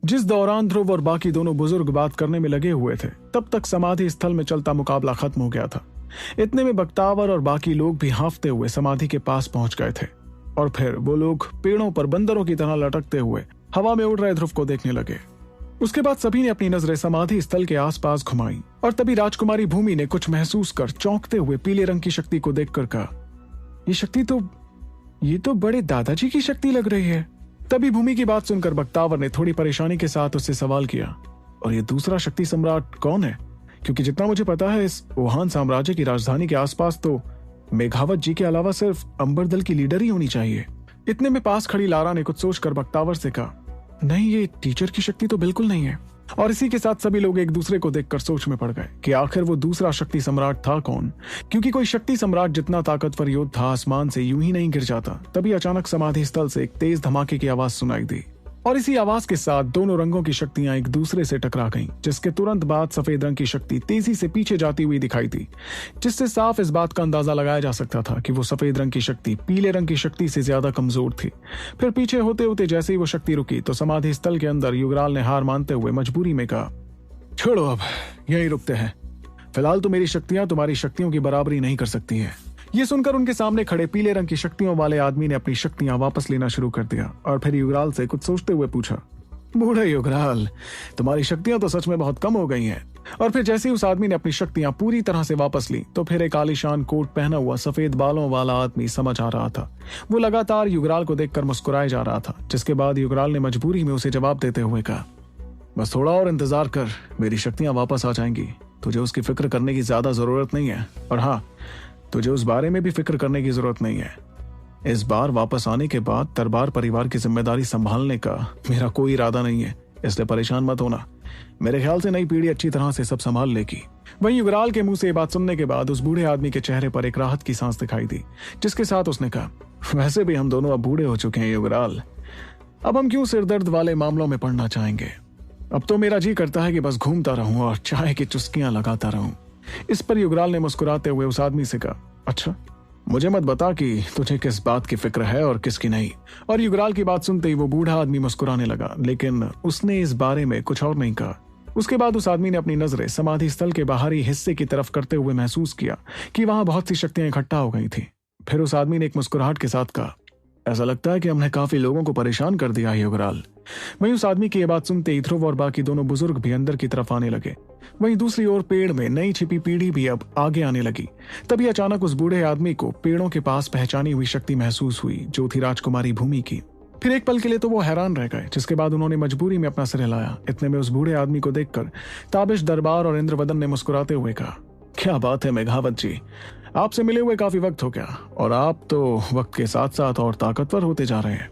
जिस दौरान ध्रुव और बाकी दोनों बुजुर्ग बात करने में लगे हुए थे, तब तक समाधि स्थल में चलता मुकाबला खत्म हो गया था। इतने में बख्तावर और बाकी लोग भी हांफते हुए समाधि के पास पहुंच गए थे और फिर वो लोग पेड़ों पर बंदरों की तरह लटकते हुए हवा में उड़ रहे ध्रुव को देखने लगे। उसके बाद सभी ने अपनी नजरें समाधि स्थल के आसपास घुमाई और तभी राजकुमारी भूमि ने कुछ महसूस कर चौंकते हुए पीले रंग की शक्ति को देखकर कहा, ये शक्ति ये तो बड़े दादाजी की शक्ति लग रही है। तभी भूमि की बात सुनकर बख्तावर ने थोड़ी परेशानी के साथ उससे सवाल किया, और ये दूसरा शक्ति सम्राट कौन है? क्योंकि जितना मुझे पता है, इस वुहान साम्राज्य की राजधानी के आसपास तो मेघावत जी के अलावा सिर्फ अंबर दल की लीडर ही होनी चाहिए। इतने में पास खड़ी लारा ने कुछ सोचकर बख्तावर से कहा, नहीं, ये टीचर की शक्ति तो बिल्कुल नहीं है। और इसी के साथ सभी लोग एक दूसरे को देखकर सोच में पड़ गए कि आखिर वो दूसरा शक्ति सम्राट था कौन, क्योंकि कोई शक्ति सम्राट जितना ताकतवर योद्धा आसमान से यूं ही नहीं गिर जाता। तभी अचानक समाधि स्थल से एक तेज धमाके की आवाज सुनाई दी और इसी आवाज के साथ दोनों रंगों की शक्तियां एक दूसरे से टकरा गईं, जिसके तुरंत बाद सफेद रंग की शक्ति तेजी से पीछे जाती हुई दिखाई दी, जिससे साफ इस बात का अंदाजा लगाया जा सकता था कि वो सफेद रंग की शक्ति पीले रंग की शक्ति से ज्यादा कमजोर थी। फिर पीछे होते होते जैसे ही वो शक्ति रुकी तो समाधि स्थल के अंदर युगराल ने हार मानते हुए मजबूरी में कहा, छोड़ो, अब यहीं रुकते हैं। फिलहाल तो मेरी शक्तियां तुम्हारी शक्तियों की बराबरी नहीं कर सकती हैं। ये सुनकर उनके सामने खड़े पीले रंग की शक्तियों वाले आदमी ने अपनी शक्तियां वापस लेना शुरू कर दिया और फिर युगराल से कुछ सोचते हुए पूछा, बूढ़े युगराल, तुम्हारी शक्तियां तो सच में बहुत कम हो गई हैं। और फिर जैसे ही उस आदमी ने अपनी शक्तियां पूरी तरह से वापस ली तो फिर एक आलीशान कोट पहना हुआ सफेद बालों वाला आदमी समझ आ रहा था। वो लगातार युगराल को देखकर मुस्कुराए जा रहा था, जिसके बाद युगराल ने मजबूरी में उसे जवाब देते हुए कहा, बस थोड़ा और इंतजार कर, मेरी शक्तियां वापस आ जाएंगी। तुझे उसकी फिक्र करने की ज्यादा जरूरत नहीं है, और हाँ, तुझे उस बारे में भी फिक्र करने की जरूरत नहीं है। इस बार वापस आने के बाद दरबार परिवार की जिम्मेदारी संभालने का मेरा कोई इरादा नहीं है, इसलिए परेशान मत होना। मेरे ख्याल से नई पीढ़ी अच्छी तरह से सब संभाल लेगी। वहीं युगराल के मुंह से ये बात सुनने के बाद उस बूढ़े आदमी के चेहरे पर एक राहत की सांस दिखाई दी, जिसके साथ उसने कहा, वैसे भी हम दोनों अब बूढ़े हो चुके हैं युगराल, अब हम क्यों सिरदर्द वाले मामलों में पड़ना चाहेंगे। अब तो मेरा जी करता है कि बस घूमता रहूं और चाय की चुस्कियां लगाता रहूं। इस पर युगराल ने मुस्कुराते हुए उस आदमी से कहा, अच्छा, मुझे मत बता कि तुझे किस बात की फिक्र है और किसकी नहीं। और युगराल की बात सुनते ही वो बूढ़ा आदमी मुस्कुराने लगा, लेकिन उसने इस बारे में कुछ और नहीं कहा। उसके बाद उस आदमी ने अपनी नजरें समाधि स्थल के बाहरी हिस्से की तरफ करते हुए महसूस किया कि वहां बहुत सी शक्तियां इकट्ठा हो गई थी। फिर उस आदमी ने एक मुस्कुराहट के साथ कहा, ऐसा लगता है कि हमने काफी लोगों को परेशान कर दिया है युगराल। वहीं उस आदमी की यह बात सुनते ही ध्रुव और बाकी दोनों बुजुर्ग भी अंदर की तरफ आने लगे। वहीं दूसरी ओर पेड़ में नई छिपी पीढ़ी भी अब आगे आने लगी। तभी अचानक उस बूढ़े आदमी को पेड़ों के पास पहचानी हुई शक्ति महसूस हुई, जो थी राजकुमारी भूमि की। फिर एक पल के लिए तो वो हैरान रह गए, जिसके बाद उन्होंने मजबूरी में अपना सिर हिलाया। इतने में उस बूढ़े आदमी को देखकर ताबिश दरबार और इंद्रवदन ने मुस्कुराते हुए कहा, क्या बात है मेघावत जी, आपसे मिले हुए काफी वक्त हो गया और आप तो वक्त के साथ साथ और ताकतवर होते जा रहे हैं।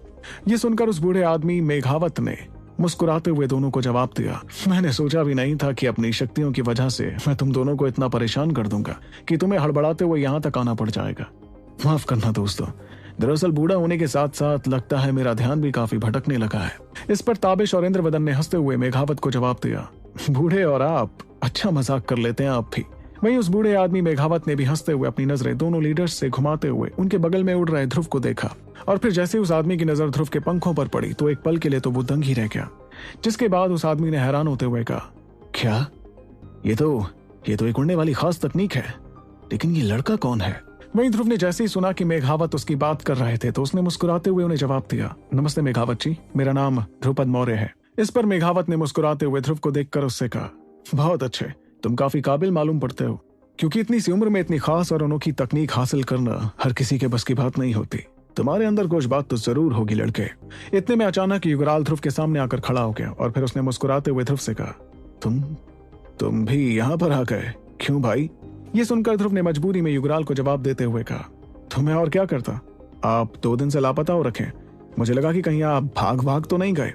ये सुनकर उस बूढ़े आदमी मेघावत ने मुस्कुराते हुए दोनों को जवाब दिया, मैंने सोचा भी नहीं था कि अपनी शक्तियों की वजह से मैं तुम दोनों को इतना परेशान कर दूंगा कि तुम्हें हड़बड़ाते हुए यहाँ तक आना पड़ जाएगा। माफ करना दोस्तों, दरअसल बूढ़ा होने के साथ साथ लगता है मेरा ध्यान भी काफी भटकने लगा है। इस पर ताबिश और इंद्रवदन ने हंसते हुए मेघावत को जवाब दिया, बूढ़े और आप अच्छा मजाक कर लेते हैं आप भी। वहीं उस बूढ़े आदमी मेघावत ने भी हंसते हुए अपनी नजरें दोनों लीडर्स से घुमाते हुए उनके बगल में उड़ रहे ध्रुव को देखा। और फिर जैसे उस आदमी की नजर ध्रुव के पंखों पर पड़ी तो एक पल के लिए तो वो दंग ही रह गया, जिसके बाद उस आदमी ने हैरान होते हुए कहा, क्या ये तो एक उड़ने वाली खास तकनीक है, लेकिन ये लड़का कौन है? वहीं ध्रुव ने जैसे ही सुना कि मेघावत उसकी बात कर रहे थे तो उसने मुस्कुराते हुए उन्हें जवाब दिया, नमस्ते मेघावत जी, मेरा नाम ध्रुपद मौर्य है। इस पर मेघावत ने मुस्कुराते हुए ध्रुव को देखकर उससे कहा, बहुत अच्छे, तुम काफी काबिल मालूम पड़ते हो, क्योंकि इतनी सी उम्र में इतनी खास और अनोखी तकनीक हासिल करना हर किसी के बस की बात नहीं होती। तुम्हारे अंदर कुछ बात तो जरूर होगी लड़के। इतने में अचानक युगराल ध्रुव के सामने आकर खड़ा हो गया और फिर उसने मुस्कुराते हुए ध्रुव से कहा, तुम भी यहाँ पर आ गए, क्यों भाई? ये सुनकर ध्रुव ने मजबूरी में युगराल को जवाब देते हुए कहा, तुम्हें और क्या करता, आप 2 दिन से लापता हो रखे, मुझे लगा कि कहीं आप भाग तो नहीं गए।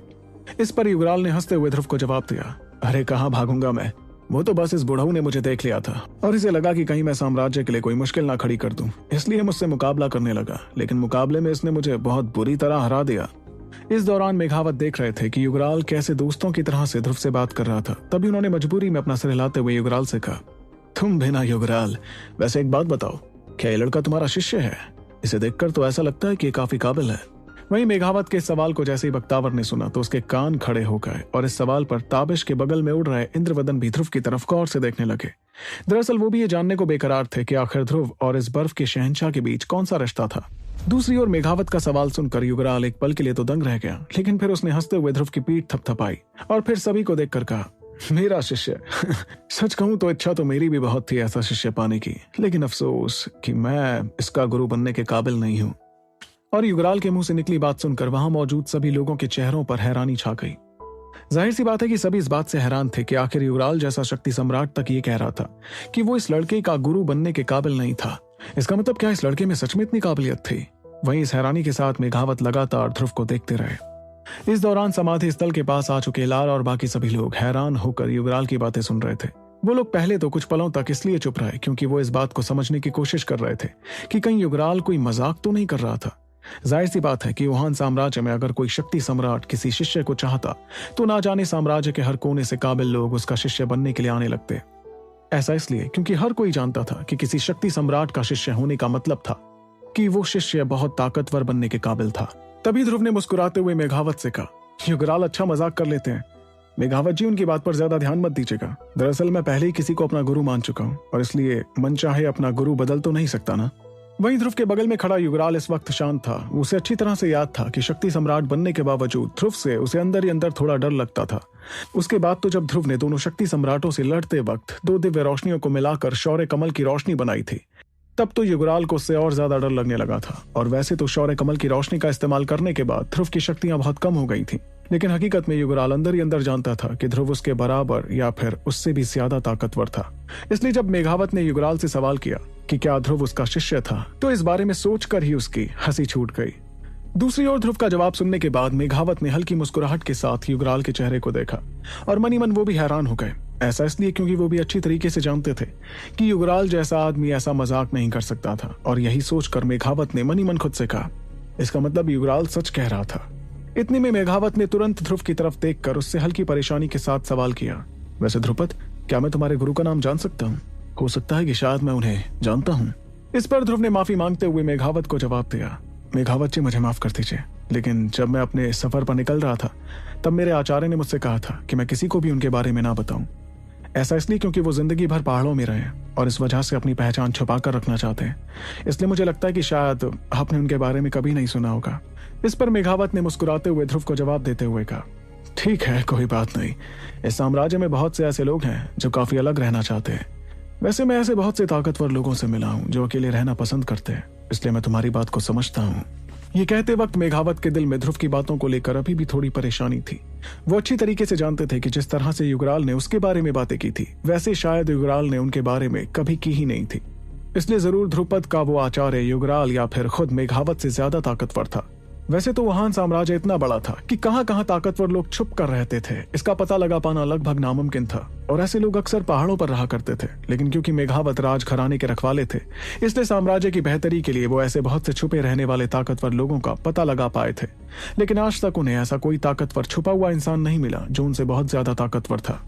इस पर युगराल ने हंसते हुए ध्रुव को जवाब दिया, अरे कहाँ भागूंगा मैं, वो तो बस इस बुढ़ऊ ने मुझे देख लिया था और इसे लगा कि कहीं मैं साम्राज्य के लिए कोई मुश्किल ना खड़ी कर दूं, इसलिए मुझसे मुकाबला करने लगा, लेकिन मुकाबले में इसने मुझे बहुत बुरी तरह हरा दिया। इस दौरान मेघावत देख रहे थे कि युगराल कैसे दोस्तों की तरह से ध्रुव से बात कर रहा था। तभी उन्होंने मजबूरी में अपना सिर हिलाते हुए युगराल से कहा, तुम भी ना युगराल, वैसे एक बात बताओ, क्या ये लड़का तुम्हारा शिष्य है? इसे देखकर तो ऐसा लगता है कि काफी काबिल है। वहीं मेघावत के इस सवाल को जैसे ही बख्तावर ने सुना तो उसके कान खड़े हो गए और इस सवाल पर ताबिश के बगल में उड़ रहे इंद्रवदन भी ध्रुव की तरफ गौर से देखने लगे। दरअसल वो भी ये जानने को बेकरार थे कि आखिर ध्रुव और इस बर्फ के शहंशाह के बीच कौन सा रिश्ता था। दूसरी ओर मेघावत का सवाल सुनकर युगराल एक पल के लिए तो दंग रह गया, लेकिन फिर उसने हंसते हुए ध्रुव की पीठ थपथपाई और फिर सभी को देखकर कहा, मेरा शिष्य। सच कहूं तो इच्छा तो मेरी भी बहुत थी ऐसा शिष्य पाने की, लेकिन अफसोस कि मैं इसका गुरु बनने के काबिल नहीं हूं। और युगराल के मुंह से निकली बात सुनकर वहां मौजूद सभी लोगों के चेहरों पर हैरानी छा गई। जाहिर सी बात है कि सभी इस बात से हैरान थे कि आखिर युगराल जैसा शक्ति सम्राट तक ये कह रहा था कि वो इस लड़के का गुरु बनने के काबिल नहीं था। इसका मतलब क्या इस लड़के में सच में इतनी काबिलियत थी? वहीं इस हैरानी के साथ मेघावत लगातार ध्रुव को देखते रहे। इस दौरान समाधि स्थल के पास आ चुके लाल और बाकी सभी लोग हैरान होकर युगराल की बातें सुन रहे थे। वो लोग पहले तो कुछ पलों तक इसलिए चुप रहे क्योंकि वो इस बात को समझने की कोशिश कर रहे थे कि कहीं युगराल कोई मजाक तो नहीं कर रहा था। जाहिर सी बात है कि वुहान साम्राज्य में अगर कोई शक्ति सम्राट किसी शिष्य को चाहता तो ना जाने साम्राज्य के हर कोने से काबिल लोग उसका शिष्य बनने के लिए आने लगते। ऐसा इसलिए क्योंकि हर कोई जानता था कि किसी शक्ति सम्राट का शिष्य होने का मतलब था कि वो शिष्य बहुत ताकतवर बनने के काबिल था। तभी ध्रुव ने मुस्कुराते हुए मेघावत से कहा, युगराल अच्छा मजाक कर लेते हैं। मेघावत जी, उनकी बात पर ज्यादा ध्यान मत दीजिएगा। दरअसल मैं पहले ही किसी को अपना गुरु मान चुका हूँ और इसलिए मन चाहे अपना गुरु बदल तो नहीं सकता ना। वहीं ध्रुव के बगल में खड़ा युगराल इस वक्त शांत था। उसे अच्छी तरह से याद था कि शक्ति सम्राट बनने के बावजूद ध्रुव से उसे अंदर ही अंदर थोड़ा डर लगता था। उसके बाद तो जब ध्रुव ने दोनों शक्ति सम्राटों से लड़ते वक्त दो दिव्य रोशनियों को मिलाकर शौर्य कमल की रोशनी बनाई थी, तब तो युगराल को उससे और ज्यादा डर लगने लगा था। और वैसे तो शौर्य कमल की रोशनी का इस्तेमाल करने के बाद ध्रुव की शक्तियां बहुत कम हो गई थीं, लेकिन हकीकत में युगराल अंदर ही अंदर जानता था कि ध्रुव उसके बराबर या फिर उससे भी ज्यादा ताकतवर था। इसलिए जब मेघावत ने युगराल से सवाल किया कि क्या ध्रुव उसका शिष्य था, तो इस बारे में सोचकर ही उसकी हंसी छूट गई। दूसरी ओर ध्रुव का जवाब सुनने के बाद मेघावत ने हल्की मुस्कुराहट के साथ युगराल के चेहरे को देखा और मनी मन वो भी हैरान हो गए। ऐसा इसलिए क्योंकि वो भी अच्छी तरीके से जानते थे कि युगराल जैसा आदमी ऐसा मजाक नहीं कर सकता था। और यही सोचकर मेघावत ने मनी मन खुद से कहा, इसका मतलब युगराल सच कह रहा था। इतने में मेघावत ने तुरंत ध्रुव की तरफ देखकर उससे हल्की परेशानी के साथ सवाल किया, वैसे ध्रुपद, क्या मैं तुम्हारे गुरु का नाम जान सकता हूँ? हो सकता है कि शायद मैं उन्हें जानता हूँ। इस पर ध्रुव ने माफी मांगते हुए मेघावत को जवाब दिया, मेघावत जी मुझे माफ कर दीजिए, लेकिन जब मैं अपने सफर पर निकल रहा था तब मेरे आचार्य ने मुझसे कहा था कि मैं किसी को भी उनके बारे में ना बताऊं। ऐसा इसलिए क्योंकि वो जिंदगी भर पहाड़ों में रहे और इस वजह से अपनी पहचान छुपा कर रखना चाहते हैं। इसलिए मुझे लगता है कि शायद आपने उनके बारे में कभी नहीं सुना होगा। इस पर मेघावत ने मुस्कुराते हुए ध्रुव को जवाब देते हुए कहा, ठीक है, कोई बात नहीं। इस साम्राज्य में बहुत से ऐसे लोग हैं जो काफी अलग रहना चाहते हैं। वैसे मैं ऐसे बहुत से ताकतवर लोगों से मिला हूँ जो अकेले रहना पसंद करते हैं, इसलिए मैं तुम्हारी बात को समझता हूँ। ये कहते वक्त मेघावत के दिल में ध्रुव की बातों को लेकर अभी भी थोड़ी परेशानी थी। वो अच्छी तरीके से जानते थे कि जिस तरह से युगराल ने उसके बारे में बातें की थी, वैसे शायद युगराल ने उनके बारे में कभी की ही नहीं थी। इसलिए जरूर ध्रुपद का वो आचार्य युगराल या फिर खुद मेघावत से ज्यादा ताकतवर था। वैसे तो वहां साम्राज्य इतना बड़ा था कि कहां कहां ताकतवर लोग छुप कर रहते थे, इसका पता लगा पाना लगभग नामुमकिन था। और ऐसे लोग अक्सर पहाड़ों पर रहा करते थे, लेकिन क्योंकि मेघावत राज घराने के रखवाले थे, इसलिए साम्राज्य की बेहतरी के लिए वो ऐसे बहुत से छुपे रहने वाले ताकतवर लोगों का पता लगा पाए थे। लेकिन आज तक उन्हें ऐसा कोई ताकतवर छुपा हुआ इंसान नहीं मिला जो उनसे बहुत ज्यादा ताकतवर था।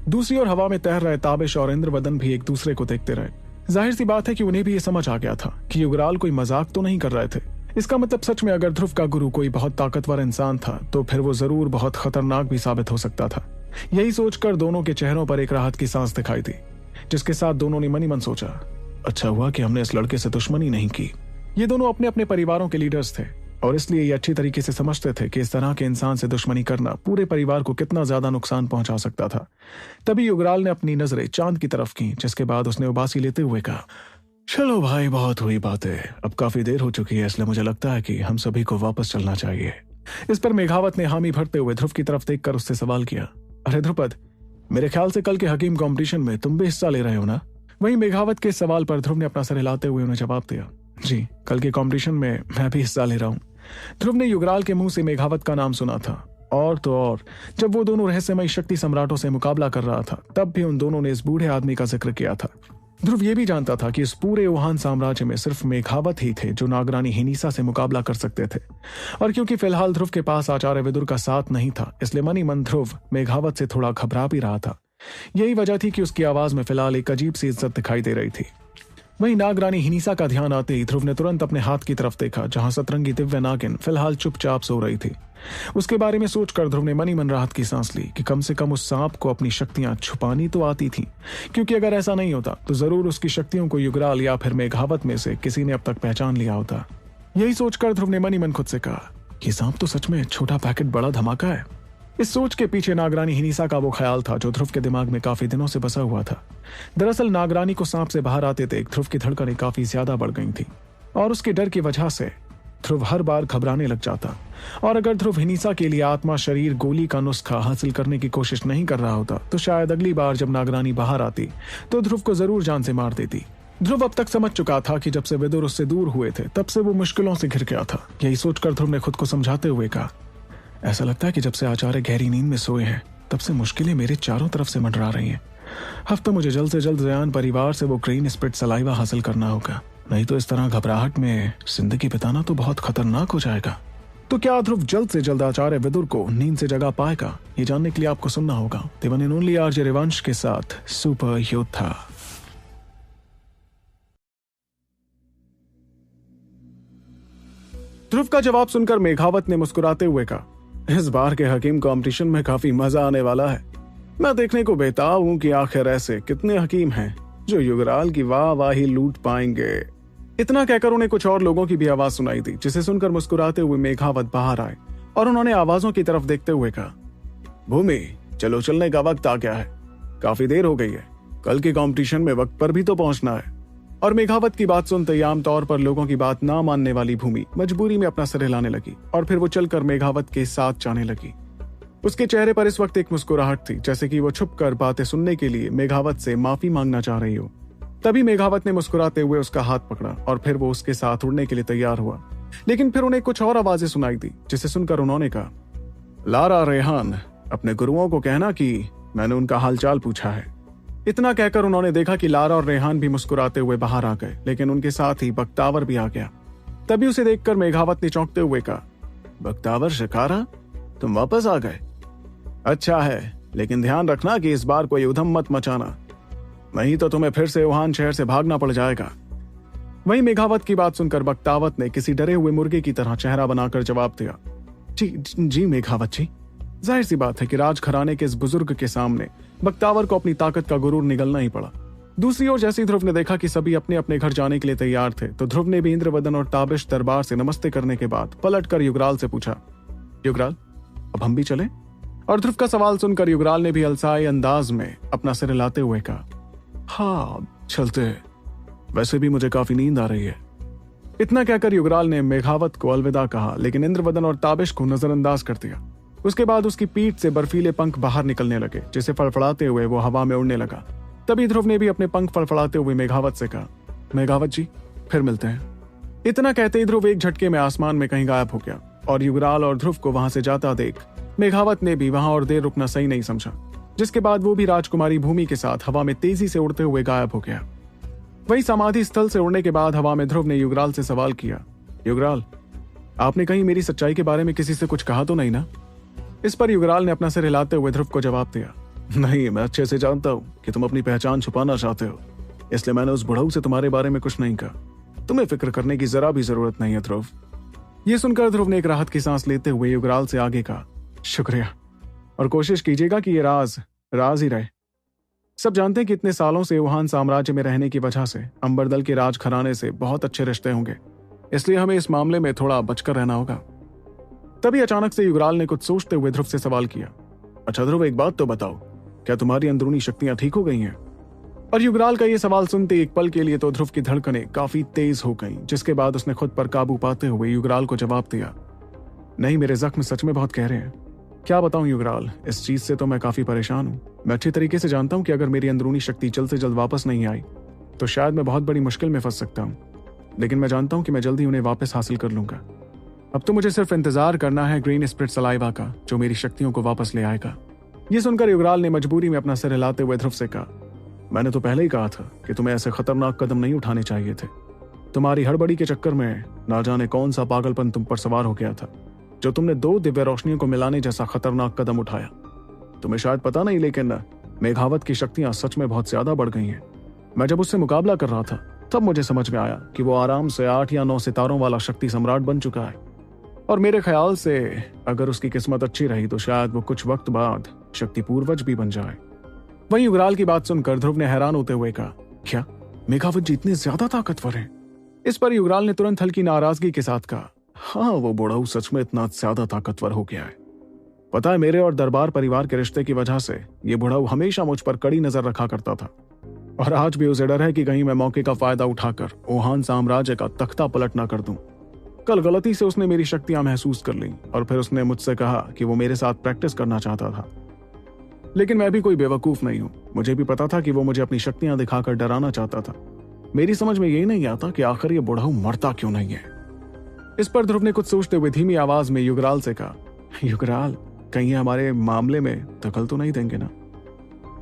दूसरी ओर हवा में तैर रहे ताबिश और इंद्रवदन भी एक दूसरे को देखते रहे। जाहिर सी बात है कि उन्हें भी ये समझ आ गया था कि युगराल कोई मजाक तो नहीं कर रहे थे। इसका मतलब सच में अगर ध्रुव का गुरु कोई बहुत ताकतवर इंसान था तो फिर वो जरूर बहुत खतरनाक भी साबित हो सकता था। यही सोचकर दोनों के चेहरों पर एक राहत की सांस दिखाई दी, जिसके साथ दोनों ने मनी मन सोचा, अच्छा हुआ कि हमने इस लड़के से दुश्मनी नहीं की। ये दोनों अपने अपने परिवारों के लीडर्स थे और इसलिए ये अच्छी तरीके से समझते थे कि इस तरह के इंसान से दुश्मनी करना पूरे परिवार को कितना ज्यादा नुकसान पहुंचा सकता था। तभी युगराल ने अपनी नजरें चांद की तरफ की, जिसके बाद उसने उबासी लेते हुए कहा, चलो भाई, बहुत हुई बातें, अब काफी देर हो चुकी है, इसलिए मुझे लगता है कि हम सभी को वापस चलना चाहिए। इस पर मेघावत ने हामी भरते हुए ध्रुव की तरफ देखकर उससे सवाल किया, अरे ध्रुपद, मेरे ख्याल से कल के हकीम कंपटीशन में तुम भी हिस्सा ले रहे हो ना? वहीं मेघावत के सवाल पर ध्रुव ने अपना सर हिलाते हुए उन्हें जवाब दिया, जी, कल के कंपटीशन में मैं भी हिस्सा ले रहा हूँ। ध्रुव ने युगराल के मुंह से मेघावत का नाम सुना था, और तो और जब वो दोनों रहस्यमयी शक्ति सम्राटों से मुकाबला कर रहा था तब भी उन दोनों ने इस बूढ़े आदमी का जिक्र किया था। ध्रुव ये भी जानता था कि इस पूरे वुहान साम्राज्य में सिर्फ मेघावत ही थे जो नागरानी हिनीसा से मुकाबला कर सकते थे। और क्योंकि फिलहाल ध्रुव के पास आचार्य विदुर का साथ नहीं था, इसलिए मनी मन ध्रुव मेघावत से थोड़ा घबरा भी रहा था। यही वजह थी कि उसकी आवाज में फिलहाल एक अजीब सी इज्जत दिखाई दे रही थी। वहीं नागरानी हिनीसा का ध्यान आते ही ध्रुव ने तुरंत अपने हाथ की तरफ देखा, जहां सतरंगी दिव्य नागिन फिलहाल चुपचाप सो रही थी। उसके बारे में सोचकर ध्रुव ने मनी मन राहत की सांस ली कि कम से कम उस सांप को अपनी शक्तियां छुपानी तो आती थी, क्योंकि अगर ऐसा नहीं होता तो जरूर उसकी शक्तियों को युगराल या फिर मेघावत में से किसी ने अब तक पहचान लिया होता। यही सोचकर ध्रुव ने मनी मन खुद से कहा, ये सांप तो सच में छोटा पैकेट बड़ा धमाका है। इस सोच के पीछे नागरानी हिनीसा का वो ख्याल था जो ध्रुव के दिमाग में काफी दिनों से बसा हुआ था। दरअसल नागरानी को सांप से बाहर आते देख ध्रुव की धड़कनें काफी ज्यादा बढ़ गई थी और उसके डर की वजह से ध्रुव हर बार घबराने लग जाता। और अगर ध्रुव हिनीसा के लिए आत्मा शरीर गोली का नुस्खा हासिल करने की कोशिश नहीं कर रहा होता तो शायद अगली बार जब नागरानी बाहर आती तो ध्रुव को जरूर जान से मार देती। ध्रुव अब तक समझ चुका था कि जब से विदुर उससे दूर हुए थे तब से वो मुश्किलों से घिर गया था। यही सोचकर ध्रुव ने खुद को समझाते हुए कहा, ऐसा लगता है कि जब से आचार्य गहरी नींद में सोए हैं तब से मुश्किलें मेरे चारों तरफ से मंडरा रही हैं। अब तो मुझे जल्द से जल्द जयान परिवार से वो ग्रीन स्पिरिट सलाइवा हासिल करना होगा, नहीं तो इस तरह घबराहट में जिंदगी बिताना तो बहुत खतरनाक हो जाएगा। तो क्या ध्रुव जल्द से जल्द आचार्य विदुर को नींद से जगा पाएगा? ये जानने के लिए आपको सुनना होगा the one and only RJ Rivansh के साथ सुपर योद्धा। ध्रुव का जवाब सुनकर मेघावत ने मुस्कुराते हुए कहा, इस बार के हकीम कंपटीशन में काफी मजा आने वाला है। मैं देखने को बेताब हूं कि आखिर ऐसे कितने हकीम हैं जो युगराल की वाहवाही लूट पाएंगे। इतना कहकर उन्हें कुछ और लोगों की भी आवाज सुनाई दी, जिसे सुनकर मुस्कुराते हुए मेघावत बाहर आए और उन्होंने आवाजों की तरफ देखते हुए कहा, भूमि चलो चलने का वक्त आ गया है, काफी देर हो गई है, कल के कंपटीशन में वक्त पर भी तो पहुंचना है। और मेघावत की बात सुनते ही आमतौर पर लोगों की बात ना मानने वाली भूमि मजबूरी में अपना सिर हिलाने लगी और फिर वो चलकर मेघावत के साथ जाने लगी। उसके चेहरे पर इस वक्त एक मुस्कुराहट थी, जैसे कि वो छुपकर बातें सुनने के लिए मेघावत से माफी मांगना चाह रही हो। तभी मेघावत ने मुस्कुराते हुए उसका हाथ पकड़ा और फिर वो उसके साथ उड़ने के लिए तैयार हुआ। लेकिन फिर उन्हें कुछ और आवाजें सुनाई दी, जिसे सुनकर उन्होंने कहा, लारा रेहान, अपने गुरुओं को कहना कि मैंने उनका हालचाल पूछा है। इतना कहकर उन्होंने देखा कि लारा और रेहान भी मुस्कुराते हुए बाहर आ गए, लेकिन उनके साथ ही बख्तावर भी आ गया। तभी उसे देखकर मेघावत ने चौंकते हुए कहा, बख्तावर शिकारा, तुम वापस आ गए? अच्छा है, लेकिन ध्यान रखना कि इस बार कोई उधम मत मचाना, नहीं तो तुम्हें फिर से वुहान शहर से भागना पड़ जाएगा। वहीं मेघावत की बात सुनकर बख्तावत ने किसी डरे हुए मुर्गे की तरह चेहरा बनाकर जवाब दिया, जी मेघावत जी। जाहिर सी बात है कि राज घराने के इस बुजुर्ग के सामने बख्तावर को अपनी ताकत का गुरूर निगलना ही पड़ा। दूसरी ओर जैसे ही ध्रुव ने देखा कि सभी अपने अपने घर जाने के लिए तैयार थे, तो ध्रुव ने भी इंद्रवदन और ताबिश दरबार से नमस्ते करने के बाद पलटकर युगराल से पूछा, युगराल अब हम भी चले? और ध्रुव का सवाल सुनकर युगराल ने भी अलसाई अंदाज में अपना सिर हिलाते हुए कहा, हाँ चलते, वैसे भी मुझे काफी नींद आ रही है। इतना कहकर युगराल ने मेघावत को अलविदा कहा, लेकिन इंद्रवदन और ताबिश को नजरअंदाज कर दिया। उसके बाद उसकी पीठ से बर्फीले पंख बाहर निकलने लगे, जिसे फड़फड़ाते हुए वो हवा में उड़ने लगा। तभी ध्रुव ने भी अपने पंख फड़फड़ाते हुए मेघावत से कहा, मेघावत जी फिर मिलते हैं। इतना कहते ही ध्रुव एक झटके में आसमान में कहीं गायब हो गया और युगराल और ध्रुव को वहां से जाता देख मेघावत ने भी वहां और देर रुकना सही नहीं समझा, जिसके बाद वो भी राजकुमारी भूमि के साथ हवा में तेजी से उड़ते हुए गायब हो गया। वही समाधि स्थल से उड़ने के बाद हवा में ध्रुव ने युगराल से सवाल किया, युगराल आपने कहीं मेरी सच्चाई के बारे में किसी से कुछ कहा तो नहीं ना? इस पर युगराल ने अपना सिर हिलाते हुए ध्रुव को जवाब दिया, नहीं, मैं अच्छे से जानता हूँ कि तुम अपनी पहचान छुपाना चाहते हो, इसलिए मैंने उस बुढ़ऊ से तुम्हारे बारे में कुछ नहीं कहा। तुम्हें फिक्र करने की जरा भी जरूरत नहीं है ध्रुव। ये सुनकर ध्रुव ने एक राहत की सांस लेते हुए युगराल से आगे कहा, शुक्रिया, और कोशिश कीजिएगा कि ये राज ही रहे। सब जानते हैं कि इतने सालों से वुहान साम्राज्य में रहने की वजह से अंबरदल के राज घराने से बहुत अच्छे रिश्ते होंगे, इसलिए हमें इस मामले में थोड़ा बचकर रहना होगा। तभी अचानक से युगराल ने कुछ सोचते हुए ध्रुव से सवाल किया, अच्छा ध्रुव एक बात तो बताओ, क्या तुम्हारी अंदरूनी शक्तियां ठीक हो गई हैं? और युगराल का ये सवाल सुनते एक पल के लिए तो ध्रुव की धड़कनें काफी तेज हो गईं, जिसके बाद उसने खुद पर काबू पाते हुए युगराल को जवाब दिया, नहीं, मेरे जख्म सच में बहुत गहरे हैं। क्या बताऊं युगराल, इस चीज से तो मैं काफी परेशान हूं। मैं अच्छी तरीके से जानता हूं कि अगर मेरी अंदरूनी शक्ति जल्द से जल्द वापस नहीं आई तो शायद मैं बहुत बड़ी मुश्किल में फंस सकता हूं, लेकिन मैं जानता हूं कि मैं जल्दी उन्हें वापस हासिल कर लूंगा। अब तो मुझे सिर्फ इंतजार करना है ग्रीन स्पिरिट सलाइवा का, जो मेरी शक्तियों को वापस ले आएगा। ये सुनकर युगराल ने मजबूरी में अपना सिर हिलाते हुए ध्रुव से कहा, मैंने तो पहले ही कहा था कि तुम्हें ऐसे खतरनाक कदम नहीं उठाने चाहिए थे। तुम्हारी हड़बड़ी के चक्कर में ना जाने कौन सा पागलपन तुम पर सवार हो गया था, जो तुमने 2 दिव्य रोशनियों को मिलाने जैसा खतरनाक कदम उठाया। तुम्हें शायद पता नहीं, लेकिन मेघावत की शक्तियां सच में बहुत ज्यादा बढ़ गई हैं। मैं जब उससे मुकाबला कर रहा था तब मुझे समझ में आया कि वो आराम से 8 या 9 सितारों वाला शक्ति सम्राट बन चुका है, और मेरे ख्याल से अगर उसकी किस्मत अच्छी रही तो शायद वो कुछ वक्त बाद शक्ति पूर्वज भी बन जाए। वहीं युगराल की बात सुनकर ध्रुव ने हैरान होते हुए कहा, क्या मेघावत जी इतने ज्यादा ताकतवर हैं? इस पर युगराल ने तुरंत हल्की नाराजगी के साथ कहा, हाँ, वो बुढ़ाऊ सच में इतना ज्यादा ताकतवर हो गया है। पता है, मेरे और दरबार परिवार के रिश्ते की वजह से ये बुढ़ाऊ हमेशा मुझ पर कड़ी नजर रखा करता था, और आज भी उसे डर है कि कहीं मैं मौके का फायदा उठाकर ओहान साम्राज्य का तख्ता पलट ना कर दूं। कल गलती से उसने मेरी शक्तियां महसूस कर ली और फिर उसने मुझसे कहा कि वो मेरे साथ प्रैक्टिस करना चाहता था, लेकिन मैं भी कोई बेवकूफ नहीं हूं। मुझे भी पता था कि वो मुझे अपनी शक्तियां दिखाकर डराना चाहता था। मेरी समझ में यही नहीं आता कि आखिर ये बुढ़ाऊ मरता क्यों नहीं है। इस पर ध्रुव ने कुछ सोचते हुए धीमी आवाज में युगराल से कहा, युगराल, कहीं हमारे मामले में दखल तो नहीं देंगे ना?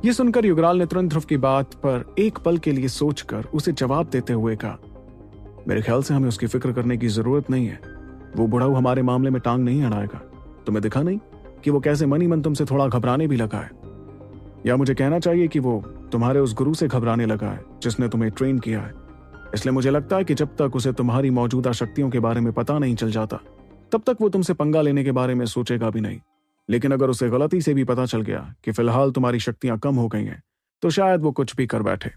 यह सुनकर युगराल ने तुरंत ध्रुव की बात पर एक पल के लिए सोचकर उसे जवाब देते हुए कहा, मेरे ख्याल से हमें उसकी फिक्र करने की जरूरत नहीं है। वो बुढ़ाऊ हमारे मामले में टांग नहीं अड़ाएगा। तुम्हें दिखा नहीं कि वो कैसे मन ही मन तुमसे थोड़ा घबराने भी लगा है? या मुझे कहना चाहिए कि वो तुम्हारे उस गुरु से घबराने लगा है जिसने तुम्हें ट्रेन किया है। इसलिए मुझे लगता है कि जब तक उसे तुम्हारी मौजूदा शक्तियों के बारे में पता नहीं चल जाता, तब तक वो तुमसे पंगा लेने के बारे में सोचेगा भी नहीं। लेकिन अगर उसे गलती से भी पता चल गया कि फिलहाल तुम्हारी शक्तियां कम हो गई हैं, तो शायद वो कुछ भी कर बैठे।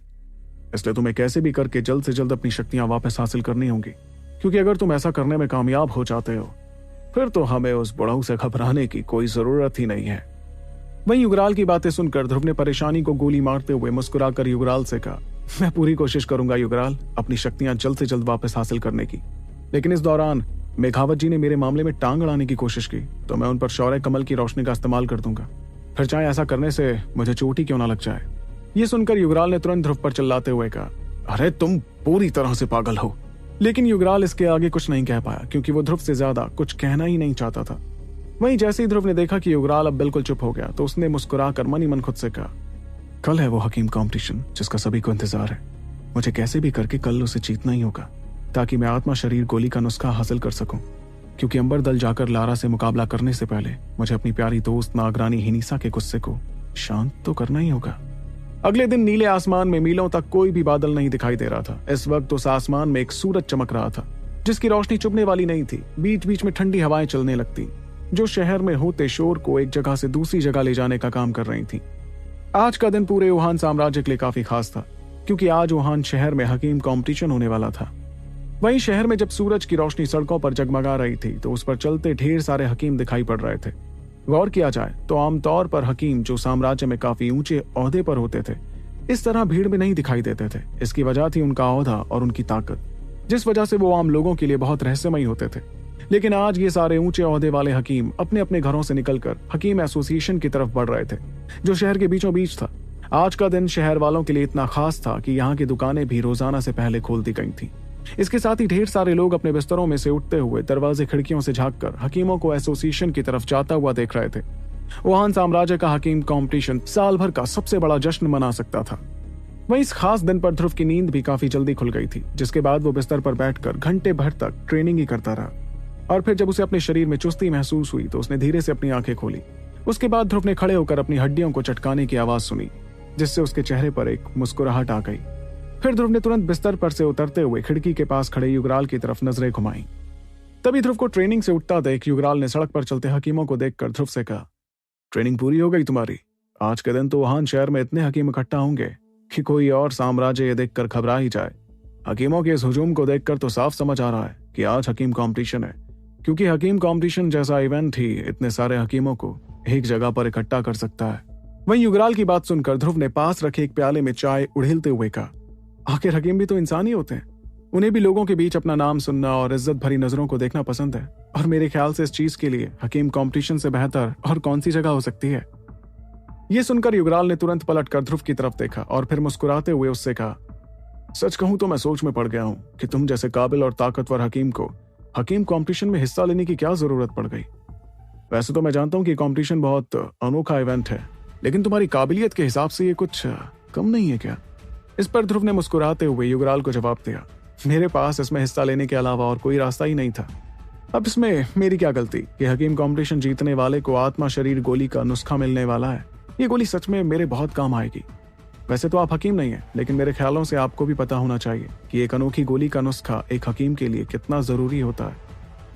इसलिए तुम्हें कैसे भी करके जल्द से जल्द अपनी शक्तियां वापस हासिल करनी होंगी, क्योंकि अगर तुम ऐसा करने में कामयाब हो जाते हो, फिर तो हमें उस बुढ़ाऊ से घबराने की कोई जरूरत ही नहीं है। वहीं युगराल की बातें सुनकर ध्रुव ने परेशानी को गोली मारते हुए मुस्कुराकर युगराल से कहा, मैं पूरी कोशिश करूंगा युगराल, अपनी शक्तियां जल्द से जल्द वापस हासिल करने की। लेकिन इस दौरान मेघावत जी ने मेरे मामले में टांग अड़ाने की कोशिश की तो मैं उन पर शौर्य कमल की रोशनी का इस्तेमाल कर दूंगा, फिर चाहे ऐसा करने से मुझे चोट ही क्यों ना लग जाए। ये सुनकर युगराल ने तुरंत ध्रुव पर चिल्लाते हुए कहा, अरे तुम पूरी तरह से पागल हो। लेकिन युगराल इसके आगे कुछ नहीं कह पाया, क्योंकि वो ध्रुव से ज्यादा कुछ कहना ही नहीं चाहता था। वहीं जैसे ही ध्रुव ने देखा कि युगराल अब बिल्कुल चुप हो गया, तो उसने मुस्कुराकर मन ही मन खुद से कहा, कल है वो हकीम कॉम्पिटिशन जिसका सभी को इंतजार है। मुझे कैसे भी करके कल उसे जीतना ही होगा, ताकि मैं आत्मा शरीर गोली का नुस्खा हासिल कर सकूं। क्योंकि अंबर दल जाकर लारा से मुकाबला करने से पहले मुझे अपनी प्यारी दोस्त नागरानी हिनीसा के गुस्से को शांत तो करना ही होगा। अगले दिन नीले आसमान में मीलों तक कोई भी बादल नहीं दिखाई दे रहा था। इस वक्त उस आसमान में एक सूरज चमक रहा था, जिसकी रोशनी चुभने वाली नहीं थी। बीच बीच में ठंडी हवाएं चलने लगती, जो शहर में होते शोर को एक जगह से दूसरी जगह ले जाने का काम कर रही थी। आज का दिन पूरे वुहान साम्राज्य के लिए काफी खास था, क्योंकि आज वुहान शहर में हकीम कॉम्पिटिशन होने वाला था। वहीं शहर में जब सूरज की रोशनी सड़कों पर जगमगा रही थी, तो उस पर चलते ढेर सारे हकीम दिखाई पड़ रहे थे। गौर किया जाए तो आमतौर पर हकीम जो साम्राज्य में काफी ऊंचे ओहदे पर होते थे, इस तरह भीड़ में नहीं दिखाई देते थे। इसकी वजह थी उनका ओहदा और उनकी ताकत, जिस वजह से वो आम लोगों के लिए बहुत रहस्यमयी होते थे। लेकिन आज ये सारे ऊंचे ओहदे वाले हकीम अपने अपने घरों से निकलकर हकीम एसोसिएशन की तरफ बढ़ रहे थे, जो शहर के बीचों बीच था। आज का दिन शहर वालों के लिए इतना खास था कि यहाँ की दुकानें भी रोजाना से पहले खोल दी गई थी। इसके साथ ही ढेर सारे लोग अपने बिस्तरों में से उठते हुए दरवाजे खिड़कियों से झांककर हकीमों को एसोसिएशन की तरफ जाता हुआ देख रहे थे। वुहान साम्राज्य का हकीम कॉम्पिटिशन साल भर का सबसे बड़ा जश्न मना सकता था। वहीं इस खास दिन पर ध्रुव की नींद भी काफी जल्दी खुल गई थी, जिसके बाद वो बिस्तर पर बैठकर घंटे भर तक ट्रेनिंग ही करता रहा। और फिर जब उसे अपने शरीर में चुस्ती महसूस हुई तो उसने धीरे से अपनी आंखें खोली। उसके बाद ध्रुव ने खड़े होकर अपनी हड्डियों को चटकाने की आवाज सुनी, जिससे उसके चेहरे पर एक मुस्कुराहट आ गई। फिर ध्रुव ने तुरंत बिस्तर पर से उतरते हुए खिड़की के पास खड़े युगराल की तरफ नजरें घुमाई। तभी ध्रुव को ट्रेनिंग से उठता देख युगराल ने सड़क पर चलते हकीमों को देखकर ध्रुव से कहा, ट्रेनिंग पूरी हो गई तुम्हारी? आज के दिन तो वुहान शहर में इतने हकीम इकट्ठा होंगे कि कोई और साम्राज्य ये देखकर घबरा ही जाए। हकीमों के इस हुजूम को देखकर तो साफ समझ आ रहा है कि आज हकीम कॉम्पिटिशन है, क्योंकि हकीम कॉम्पिटिशन जैसा इवेंट ही इतने सारे हकीमों को एक जगह पर इकट्ठा कर सकता है। वहीं युगराल की बात सुनकर ध्रुव ने पास रखे एक प्याले में चाय उड़ेलते हुए कहा, आखिर हकीम भी तो इंसान ही होते हैं, उन्हें भी लोगों के बीच अपना नाम सुनना और इज्जत भरी नजरों को देखना पसंद है। और मेरे ख्याल से इस चीज के लिए हकीम कॉम्पिटिशन से बेहतर और कौन सी जगह हो सकती है। यह सुनकर युगराल ने तुरंत पलटकर ध्रुव की तरफ देखा और फिर मुस्कुराते हुए उससे कहा, सच कहूं तो मैं सोच में पड़ गया हूं कि तुम जैसे काबिल और ताकतवर हकीम को हकीम कॉम्पिटिशन में हिस्सा लेने की क्या जरूरत पड़ गई। वैसे तो मैं जानता हूं कि कॉम्पिटिशन बहुत अनोखा इवेंट है, लेकिन तुम्हारी काबिलियत के हिसाब से ये कुछ कम नहीं है क्या? इस पर ध्रुव ने मुस्कुराते हुए युगराल को जवाब दिया, मेरे पास इसमें हिस्सा लेने के अलावा और कोई रास्ता ही नहीं था। अब इसमें मेरी क्या गलती कि हकीम कॉम्पिटिशन जीतने वाले को आत्मा शरीर गोली का नुस्खा मिलने वाला है। ये गोली सच में मेरे बहुत काम आएगी। वैसे तो आप हकीम नहीं है, लेकिन मेरे ख्यालों से आपको भी पता होना चाहिए कि एक अनोखी गोली का नुस्खा एक हकीम के लिए कितना जरूरी होता है।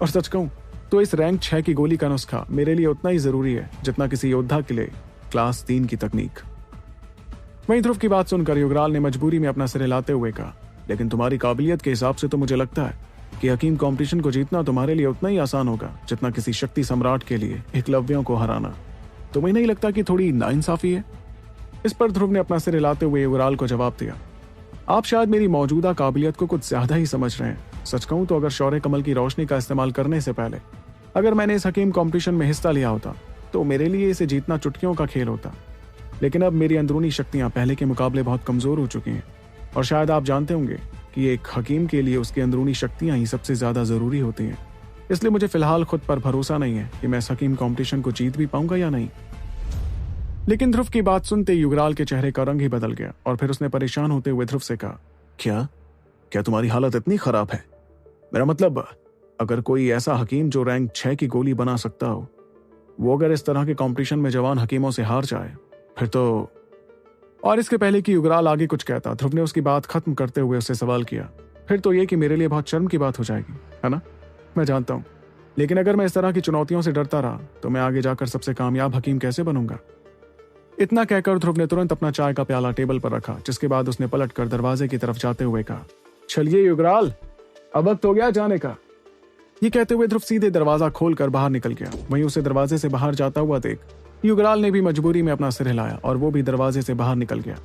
और सच कहूं तो इस रैंक 6 की गोली का नुस्खा मेरे लिए उतना ही जरूरी है जितना किसी योद्धा के लिए क्लास 3 की तकनीक। वहीं ध्रुव की बात सुनकर युगराल ने मजबूरी में अपना सिर हिलाते हुए कहा, लेकिन तुम्हारी काबिलियत के हिसाब से तो मुझे लगता है कि हकीम कंपटीशन को जीतना तुम्हारे लिए उतना ही आसान होगा जितना किसी शक्ति सम्राट के लिए एकलव्यों को हराना। तुम्हें नहीं लगता कि थोड़ी नाइंसाफी है? इस पर ध्रुव ने अपना सिर हिलाते हुए युगराल को जवाब दिया, आप शायद मेरी मौजूदा काबिलियत को कुछ ज्यादा ही समझ रहे हैं। सच कहूं तो अगर शौर्य कमल की रोशनी का इस्तेमाल करने से पहले अगर मैंने इस हकीम कंपटीशन में हिस्सा लिया होता तो मेरे लिए इसे जीतना चुटकियों का खेल होता। लेकिन अब मेरी अंदरूनी शक्तियां पहले के मुकाबले बहुत कमजोर हो चुकी हैं, और शायद आप जानते होंगे कि एक हकीम के लिए उसकी अंदरूनी शक्तियां ही सबसे ज्यादा जरूरी होती हैं। इसलिए मुझे फिलहाल खुद पर भरोसा नहीं है कि मैं इस हकीम कंपटीशन को जीत भी पाऊंगा या नहीं। लेकिन ध्रुव की बात सुनते युगराल के चेहरे का रंग ही बदल गया और फिर उसने परेशान होते हुए ध्रुव से कहा, क्या तुम्हारी हालत इतनी खराब है? मेरा मतलब, अगर कोई ऐसा हकीम जो रैंक 6 की गोली बना सकता हो, वो अगर इस तरह के कंपटीशन में जवान हकीमों से हार जाए फिर तो। और इसके पहले कि युगराल आगे कुछ कहता, ध्रुव ने उसकी बात खत्म करते हुए उससे सवाल किया, फिर तो ये कि मेरे लिए बहुत शर्म की बात हो जाएगी, है ना? मैं जानता हूं, लेकिन अगर मैं इस तरह की चुनौतियों से डरता रहा तो मैं आगे जाकर सबसे कामयाब हकीम कैसे बनूंगा? इतना कहकर ध्रुव ने तुरंत अपना चाय का प्याला टेबल पर रखा, जिसके बाद उसने पलटकर दरवाजे की तरफ जाते हुए कहा, चलिए युगराल, अब वक्त हो गया जाने का। ये कहते हुए ध्रुव सीधे दरवाजा खोलकर बाहर निकल गया। वहीं उसे दरवाजे से बाहर जाता हुआ देख युगराल ने भी मजबूरी में अपना सिर हिलाया और वो भी दरवाजे से बाहर निकल गया।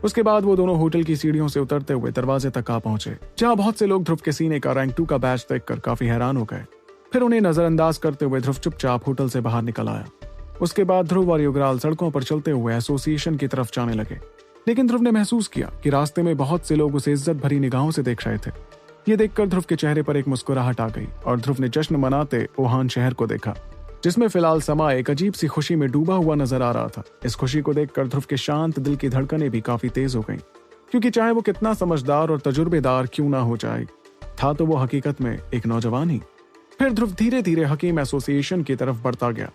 उसके बाद वो दोनों होटल की सीढ़ियों से उतरते हुए दरवाजे तक आ पहुंचे, जहां बहुत से लोग ध्रुव के सीने का रैंक 2 का बैच देखकर काफी हैरान हो गए। फिर उन्हें नजरअंदाज करते हुए ध्रुव चुपचाप होटल से बाहर निकल आया। उसके बाद ध्रुव और युगराल सड़कों पर चलते हुए एसोसिएशन की तरफ जाने लगे, लेकिन ध्रुव ने महसूस किया कि रास्ते में बहुत से लोग उसे इज्जत भरी निगाहों से देख रहे थे। ये देखकर ध्रुव के चेहरे पर एक मुस्कुराहट आ गई और ध्रुव ने जश्न मनाते वुहान शहर को देखा, जिसमें फिलहाल समा एक अजीब सी खुशी में डूबा हुआ नजर आ रहा था। इस खुशी को देखकर ध्रुव के शांत दिल की धड़कनें भी काफी तेज हो गईं, क्योंकि चाहे वो कितना समझदार और तजुर्बेदार क्यों ना हो जाए, था तो वो हकीकत में एक नौजवान ही। फिर ध्रुव धीरे धीरे हकीम एसोसिएशन की तरफ बढ़ता गया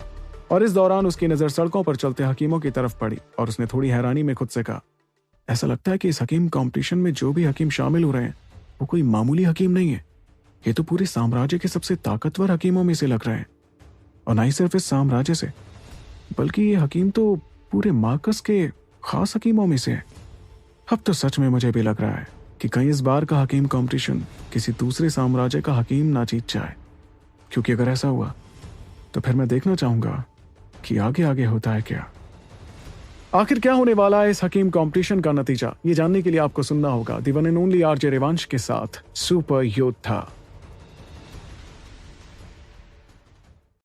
और इस दौरान उसकी नजर सड़कों पर चलते हकीमों की तरफ पड़ी और उसने थोड़ी हैरानी में खुद से कहा, ऐसा लगता है कि इस हकीम कंपटीशन में जो भी हकीम शामिल हो रहे हैं वो कोई मामूली हकीम नहीं है। ये तो पूरे साम्राज्य के सबसे ताकतवर हकीमों में से लग रहे हैं, और ना ही सिर्फ इस साम्राज्य से, बल्कि ये हकीम तो पूरे मार्कस के खास हकीमों में से है। अब तो सच में मुझे भी लग रहा है कि कहीं इस बार का हकीम कंपटीशन किसी दूसरे साम्राज्य का हकीम ना जीत जाए, क्योंकि अगर ऐसा हुआ तो फिर मैं देखना चाहूंगा कि आगे आगे होता है क्या। आखिर क्या होने वाला है इस हकीम कंपटीशन का नतीजा, ये जानने के लिए आपको सुनना होगा दी one and only RJ Revansh के साथ सुपर योद्धा।